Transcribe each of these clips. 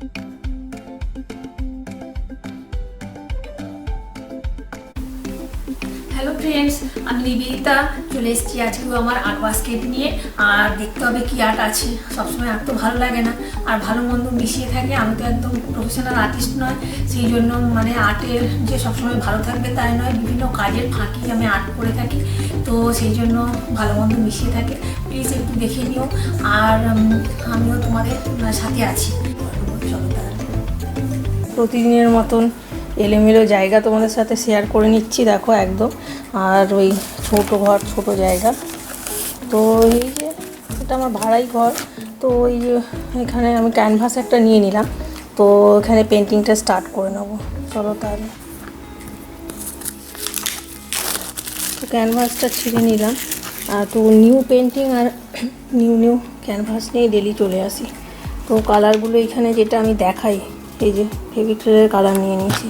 Hello friends, আমি নিবেদিতা চলে এসেছি আজকে আমার আর্ট বাস্কেট নিয়ে। আর দেখতে হবে কি আর্ট আছে। সবসময় আর্ট তো ভালো লাগে না, আর ভালো মন্দ মিশিয়ে থাকে। আমি তো একদম প্রফেশনাল আর্টিস্ট নয়, সেই জন্য মানে আর্টের যে সবসময় ভালো থাকবে তাই নয়, বিভিন্ন কাজের ফাঁকি আমি আর্ট করে থাকি, তো সেই জন্য ভালো মন্দ মিশিয়ে থাকে। প্লিজ একটু দেখে নিও, আর আমিও তোমাদের সাথে আছি। চলো তাহলে প্রতিদিনের মতন এলোমেলো জায়গা তোমাদের সাথে শেয়ার করে নিচ্ছি, দেখো একদম। আর ওই ছোটো ঘর, ছোটো জায়গা। তো এই যে এটা আমার ভাড়াই ঘর। তো ওই যে এখানে আমি ক্যানভাস একটা নিয়ে নিলাম, তো এখানে পেন্টিংটা স্টার্ট করে নেবো। চলো তাহলে। তো ক্যানভাসটা ছিঁড়ে নিলাম, তো নিউ পেন্টিং আর নিউ ক্যানভাস নিয়ে ডেলি চলে আসি। তো কালারগুলো এখানে যেটা আমি দেখাই, এই যে ফেভিক্রিলের কালার নিয়ে নিয়েছি।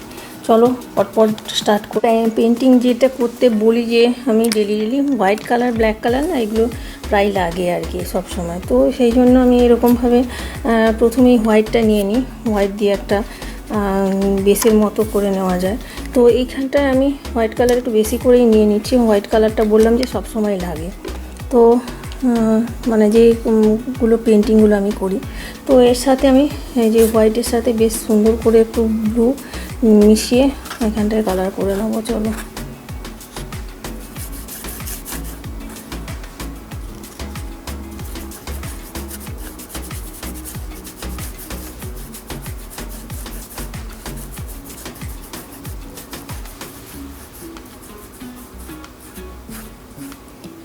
চলো পটপট স্টার্ট করে। পেন্টিং যেটা করতে বলি যে আমি daily white colour, black colour না, এগুলো প্রায় লাগে আর কি সব সময়। তো সেই জন্য আমি এরকমভাবে প্রথমেই হোয়াইটটা নিয়ে নিই। হোয়াইট দিয়ে একটা বেসের মতো করে নেওয়া যায়। তো এইখানটায় আমি হোয়াইট কালার একটু বেশি করেই নিয়ে নিচ্ছি। হোয়াইট কালারটা বললাম যে সব সময় লাগে, তো মানে যেগুলো পেন্টিংগুলো আমি করি, তো এর সাথে আমি এই যে হোয়াইটের সাথে বেশ সুন্দর করে একটু ব্লু মিশিয়ে এখানটায় কালার করে নেবো। চলো।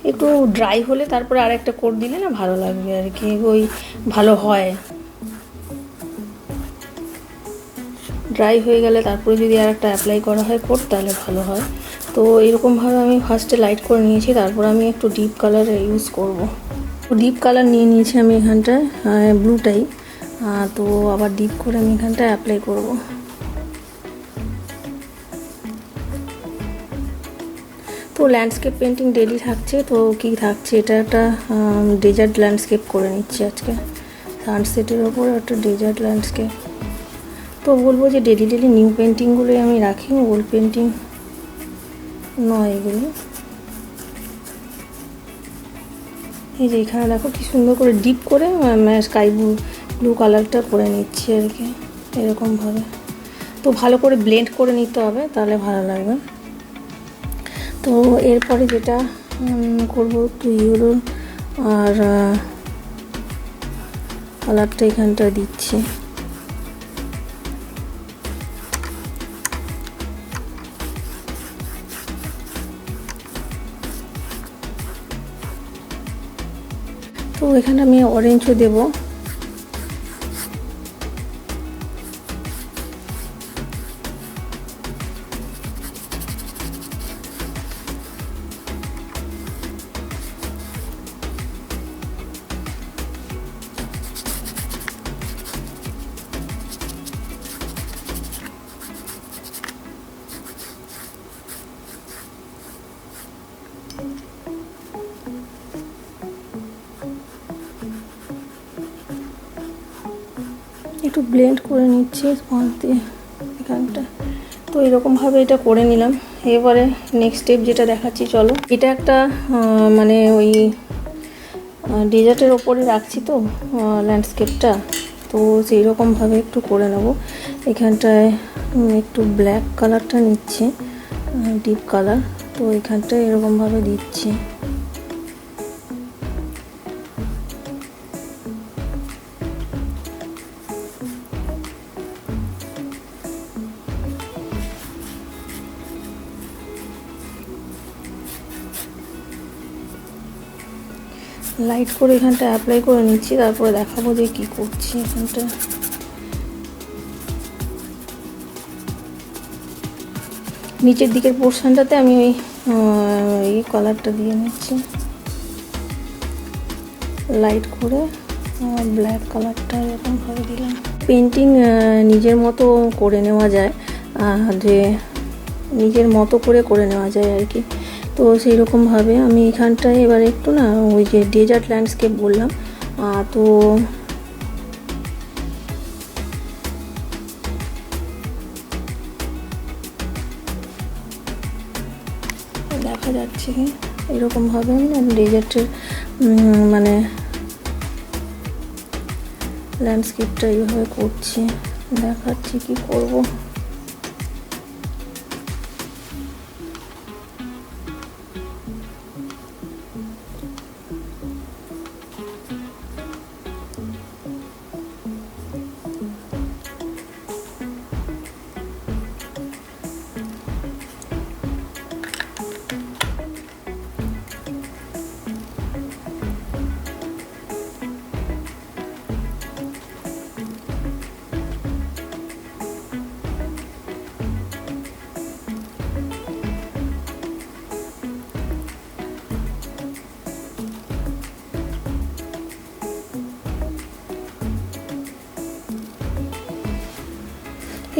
একটু ড্রাই হলে তারপরে আর একটা কোট দিলে না ভালো লাগবে আর কি, ওই ভালো হয়। ড্রাই হয়ে গেলে তারপরে যদি আর একটা অ্যাপ্লাই করা হয় কোট, তাহলে ভালো হয়। তো এরকমভাবে আমি ফার্স্টে লাইট করে নিয়েছি, তারপর আমি একটু ডিপ কালার ইউজ করব। ডিপ কালার নিয়ে নিয়েছি আমি এখানটায়, ব্লুটাই। তো আবার ডিপ করে আমি এখানটায় অ্যাপ্লাই করব। তো ল্যান্ডস্কেপ পেন্টিং ডেলি থাকছে, তো কি থাকছে, এটা একটা ডেজার্ট ল্যান্ডস্কেপ করে নিচ্ছি আজকে। সানসেটের ওপর একটা ডেজার্ট ল্যান্ডস্কেপ। তো বলবো যে ডেলি নিউ পেন্টিংগুলোই আমি রাখি, ওল্ড পেন্টিং নয় এগুলো। এই যে এখানে দেখো কি সুন্দর করে ডিপ করে স্কাই ব্লু কালারটা করে নিচ্ছি আর কি, এরকমভাবে। তো ভালো করে ব্লেন্ড করে নিতে হবে, তাহলে ভালো লাগবে। তো এরপরে যেটা করবো, একটু ইউরো আর কালারটা এখানটা দিচ্ছি। তো এখানে আমি অরেঞ্জও দেবো। একটু ব্লেন্ড করে নিচ্ছি স্পঞ্জ দিয়ে এখানটা। তো এরকমভাবে এটা করে নিলাম। এবারে নেক্সট স্টেপ যেটা দেখাচ্ছি, চলো। এটা একটা মানে ওই ডেজার্টের ওপরে রাখছি তো ল্যান্ডস্কেপটা, তো সেই রকমভাবে একটু করে নেব। এখানটায় একটু ব্ল্যাক কালারটা নিচ্ছি, ডিপ কালার। তো এখানটায় এরকমভাবে দিচ্ছি। লাইট করে এখানটা অ্যাপ্লাই করে নিচ্ছি, তারপরে দেখাবো যে কি করছি এখানটা। নিচের দিকের পোর্শনটাতে আমি ওই এই কালারটা দিয়ে নিচ্ছি, লাইট করে ব্ল্যাক কালারটা এরকমভাবে দিলাম। পেন্টিং নিজের মতো করে নেওয়া যায়, যে নিজের মতো করে নেওয়া যায় আর কি। তো সেই রকমভাবে আমি এখানটায় এবার একটু না ওই যে ডেজার্ট ল্যান্ডস্কেপ বললাম, তো দেখা যাচ্ছে কি এরকমভাবে আমি না ডেজার্টের মানে ল্যান্ডস্কেপটা এইভাবে করছি, দেখাচ্ছি কি করব।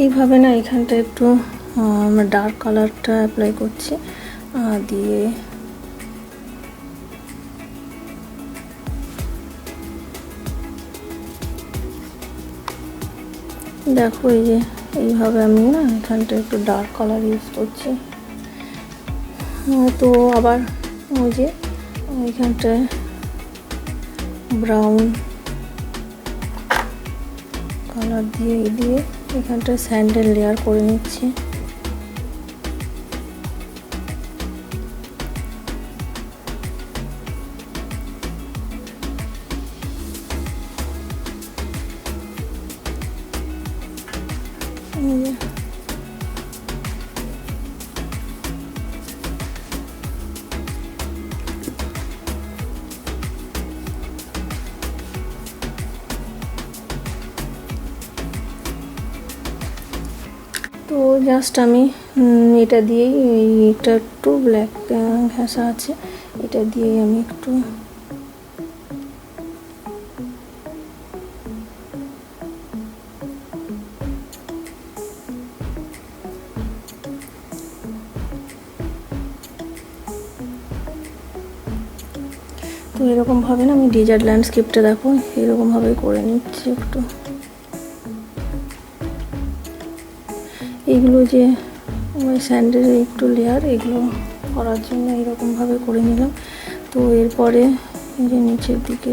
এইভাবে না এখানটা একটু ডার্ক কালারটা অ্যাপ্লাই করছি, দিয়ে দেখো এই যে এইভাবে আমি না এখানটা একটু ডার্ক কালার ইউজ করছি। তো আবার ওই যে এইখানটায় ব্রাউন কালার দিয়ে এখানটায় স্যান্ডেল লেয়ার করে নিচ্ছি। তো জাস্ট আমি এটা দিয়েই, এটা একটু ব্ল্যাক ঘাসা আছে, এটা দিয়েই আমি একটু তো এরকমভাবে না আমি ডেজার্ট ল্যান্ডস্কেপটা দেখো এরকমভাবে করে নিচ্ছি একটু। এগুলো যে স্যান্ডেলের একটু লেয়ার, এগুলো করার জন্য এরকমভাবে করে নিলাম। তো এরপরে এই যে নিচের দিকে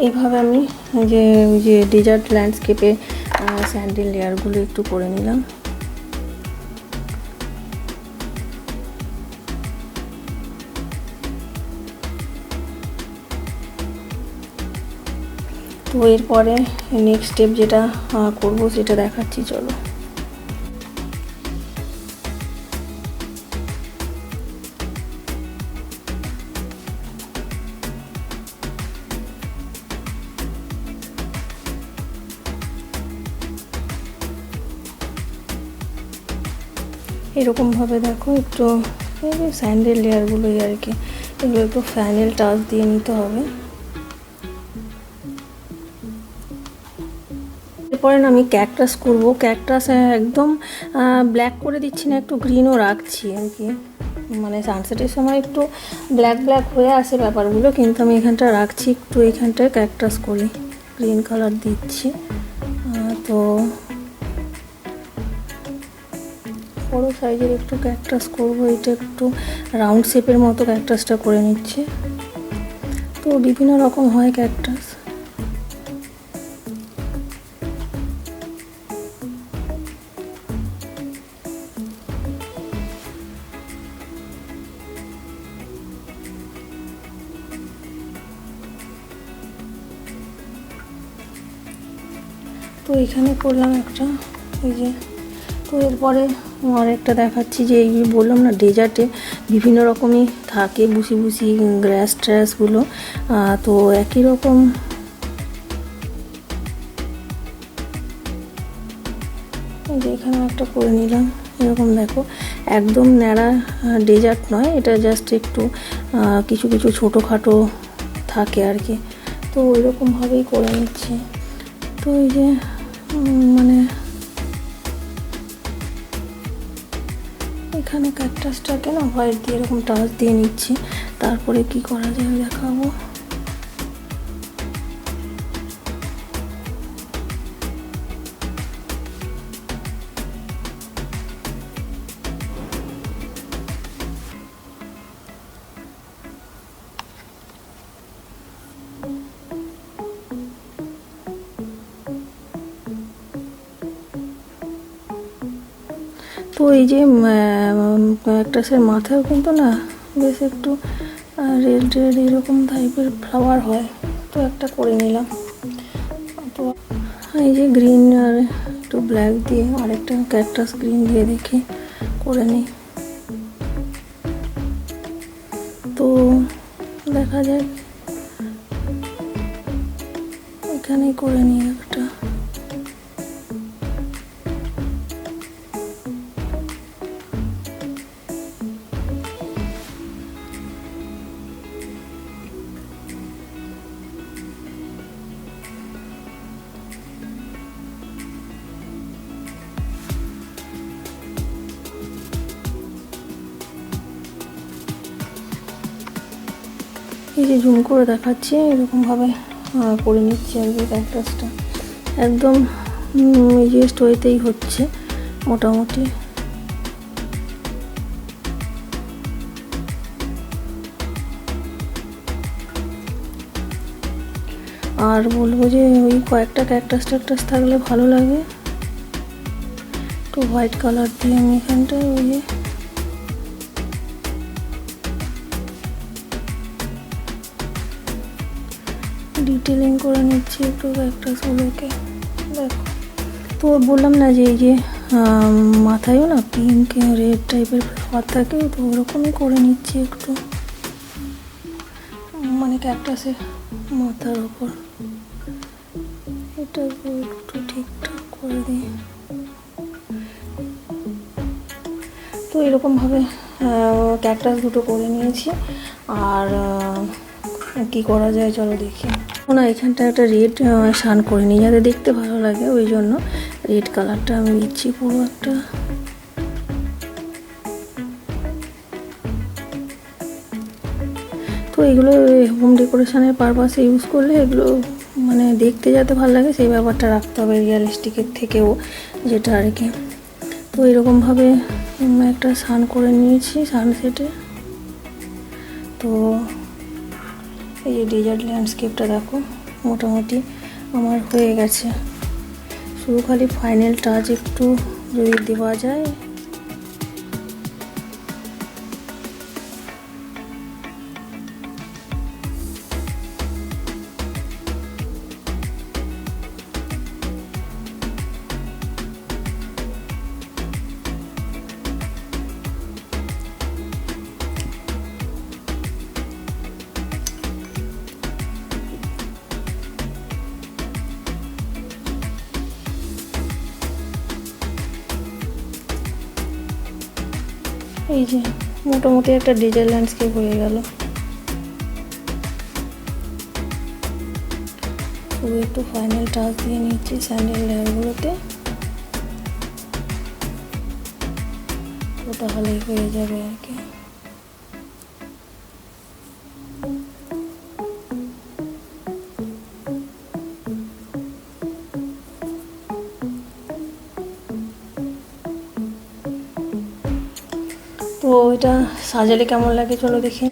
এইভাবে আমি ওই যে ডেজার্ট ল্যান্ডস্কেপে স্যান্ডেল লেয়ারগুলো একটু করে নিলাম। তো এরপরে নেক্সট স্টেপ যেটা করব সেটা দেখাচ্ছি, চলো। এরকমভাবে দেখো একটু এই যে স্যান্ডেল লেয়ারগুলোই আর কি, এগুলো একটু ফ্যানেল টাচ দিয়ে নিতে হবে। এরপরে না আমি ক্যাকটাস করব। ক্যাকটাস একদম ব্ল্যাক করে দিচ্ছি না, একটু গ্রিনও রাখছি আর কি, মানে সানসেটের সময় একটু ব্ল্যাক ব্ল্যাক হয়ে আসে ব্যাপারগুলো, কিন্তু আমি এখানটা রাখছি একটু, এইখানটায় ক্যাকটাস করি, গ্রিন কালার দিচ্ছি। তো বড়ো সাইজের একটু ক্যাকটাস করবো, এটা একটু রাউন্ড শেপের মতো ক্যাকটাসটা করে নিচ্ছি। তো বিভিন্ন রকম হয় ক্যাকটাস। তো এখানে করলাম একটা, এই যে। তো এরপরে আরেকটা দেখাচ্ছি, যে এই বললাম না ডেজার্টে বিভিন্ন রকমই থাকে বুসি বুসি গ্রাস ট্র্যাসগুলো, তো একই রকম এই যে এখানে একটা করে নিলাম। এরকম দেখো একদম ন্যাড়া ডেজার্ট নয়, এটা জাস্ট একটু কিছু কিছু ছোটোখাটো থাকে আর কি, তো ওইরকমভাবেই করে নিচ্ছি। তো এই যে মানে এখানে ক্যাকটাসটাকে না হোয়াইট দিয়ে এরকম টাচ দিয়ে নিচ্ছি, তারপরে কি করা যায় দেখাবো। তো এই যে ক্যাকটাসের মাথায়ও কিন্তু না বেশ একটু রেড রেড এরকম টাইপের ফ্লাওয়ার হয়, তো একটা করে নিলাম। তো এই যে গ্রিন আর একটু ব্ল্যাক দিয়ে আরেকটা ক্যাকটাস গ্রিন দিয়ে দেখি করে নিই। তো দেখা যাক, এখানেই করে নিই একটা। এই যে জুম করে দেখাচ্ছি, এরকমভাবে করে নিচ্ছি আর কি ক্যাকটাসটা। একদম ইজিয়েস্ট ওয়েতেই হচ্ছে মোটামুটি। আর বলবো যে ওই কয়েকটা ক্যাকটাস ট্যাকটাস থাকলে ভালো লাগে। তো হোয়াইট কালার দিয়ে আমি এখানটায় ওই যে ডিটেলিং করে নিচ্ছি একটু ক্যাকটাসগুলোকে। দেখো, তো বললাম না যে এই যে মাথায়ও না পিঙ্ক রেড টাইপের ফ্লাওয়ার থাকে, তো ওরকমই করে নিচ্ছি একটু, মানে ক্যাকটাসের মাথার ওপর। এটা একটু ঠিকঠাক করে দিই। তো এরকমভাবে ক্যাকটাস দুটো করে নিয়েছি। আর কি করা যায় চলো দেখি। না, এখানটা একটা রেড শান করে নিই যাতে দেখতে ভালো লাগে, ওই জন্য রেড কালারটা আমি দিচ্ছি পুরো একটা। তো এগুলো হোম ডেকোরেশনের পারপাসে ইউজ করলে এগুলো মানে দেখতে যাতে ভালো লাগে সেই ব্যাপারটা রাখতে হবে রিয়ালিস্টিকের থেকেও, যেটা আর কি। তো এরকমভাবে একটা সান করে নিয়েছি সানসেটে। তো এই যে ডেজার্ট ল্যান্ডস্কেপটা দেখো মোটামুটি আমার হয়ে গেছে, শুধু খালি ফাইনাল টাচ একটু যদি দেওয়া যায়। এই যে মোটামুটি একটা ডিজাইন ল্যান্ডস্কেপ হয়ে গেল। শুধু একটু ফাইনাল টাচ দিয়ে নিচ্ছি স্যান্ডেল লেয়ারগুলোতে, ওটা হলেই হয়ে যাবে আর কি। তো এটা সাজালে কেমন লাগে চলো দেখি।